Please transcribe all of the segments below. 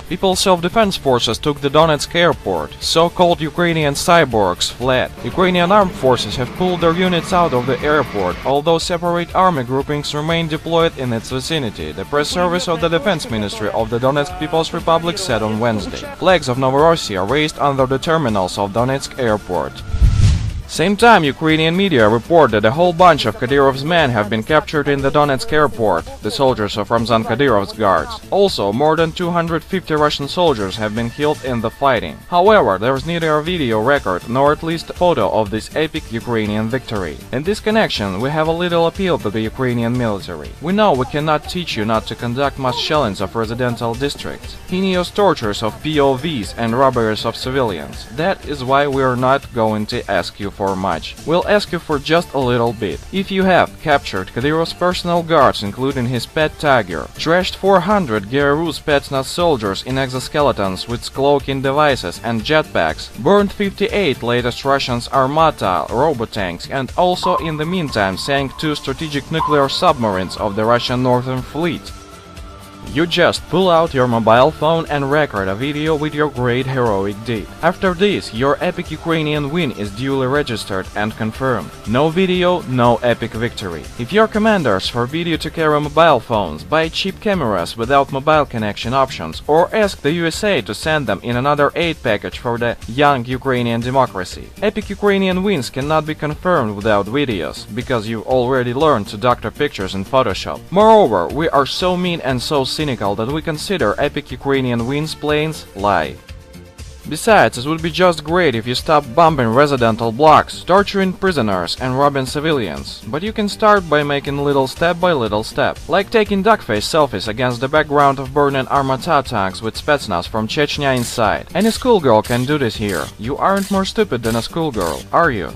People's Self-Defense Forces took the Donetsk airport. So-called Ukrainian cyborgs fled. Ukrainian armed forces have pulled their units out of the airport, although separate army groupings remain deployed in its vicinity, the press service of the Defense Ministry of the Donetsk People's Republic said on Wednesday. Flags of Novorossia raised under the terminals of Donetsk airport. Same time, Ukrainian media report that a whole bunch of Kadyrov's men have been captured in the Donetsk airport, the soldiers of Ramzan Kadyrov's guards. Also, more than 250 Russian soldiers have been killed in the fighting. However, there is neither a video record nor at least a photo of this epic Ukrainian victory. In this connection, we have a little appeal to the Ukrainian military. We know we cannot teach you not to conduct mass shellings of residential districts, heinous tortures of POVs and robberies of civilians. That is why we are not going to ask you for much. We'll ask you for just a little bit. If you have captured Kadyrov's personal guards, including his pet tiger, trashed 400 GRU Spetsnaz soldiers in exoskeletons with cloaking devices and jetpacks, burned 58 latest Russians Armata robotanks, and also in the meantime sank 2 strategic nuclear submarines of the Russian Northern Fleet, you just pull out your mobile phone and record a video with your great heroic deed. After this, your epic Ukrainian win is duly registered and confirmed. No video, no epic victory. If your commanders forbid you to carry mobile phones, buy cheap cameras without mobile connection options, or ask the USA to send them in another aid package for the young Ukrainian democracy. Epic Ukrainian wins cannot be confirmed without videos, because you've already learned to doctor pictures in Photoshop. Moreover, we are so mean and so cynical that we consider epic Ukrainian wins plain lie. Besides, it would be just great if you stopped bombing residential blocks, torturing prisoners and robbing civilians. But you can start by making little step by little step, like taking duckface selfies against the background of burning Armata tanks with Spetsnaz from Chechnya inside. Any schoolgirl can do this here. You aren't more stupid than a schoolgirl, are you?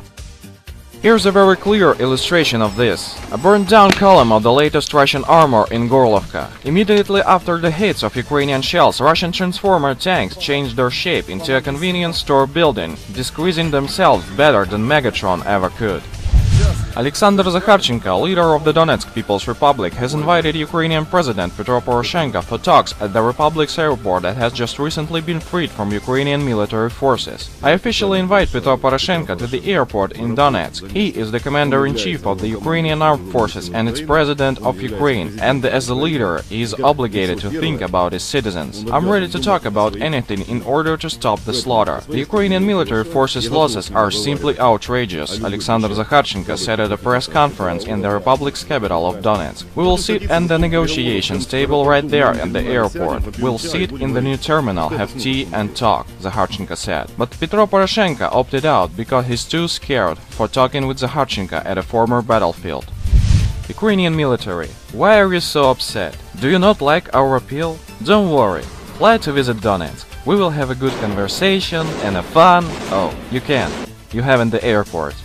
Here's a very clear illustration of this. A burned-down column of the latest Russian armor in Gorlovka. Immediately after the hits of Ukrainian shells, Russian transformer tanks changed their shape into a convenience store building, disguising themselves better than Megatron ever could. Alexander Zakharchenko, leader of the Donetsk People's Republic, has invited Ukrainian President Petro Poroshenko for talks at the Republic's airport that has just recently been freed from Ukrainian military forces. I officially invite Petro Poroshenko to the airport in Donetsk. He is the commander-in-chief of the Ukrainian armed forces and its president of Ukraine, and as a leader, he is obligated to think about his citizens. I'm ready to talk about anything in order to stop the slaughter. The Ukrainian military forces' losses are simply outrageous, Alexander Zakharchenko said at a press conference in the Republic's capital of Donetsk. We will sit at the negotiations table right there at the airport. We'll sit in the new terminal, have tea and talk, Zakharchenko said. But Petro Poroshenko opted out because he's too scared for talking with Zakharchenko at a former battlefield. Ukrainian military, why are you so upset? Do you not like our appeal? Don't worry, fly to visit Donetsk. We will have a good conversation and a fun... Oh, you can. You have in the airport.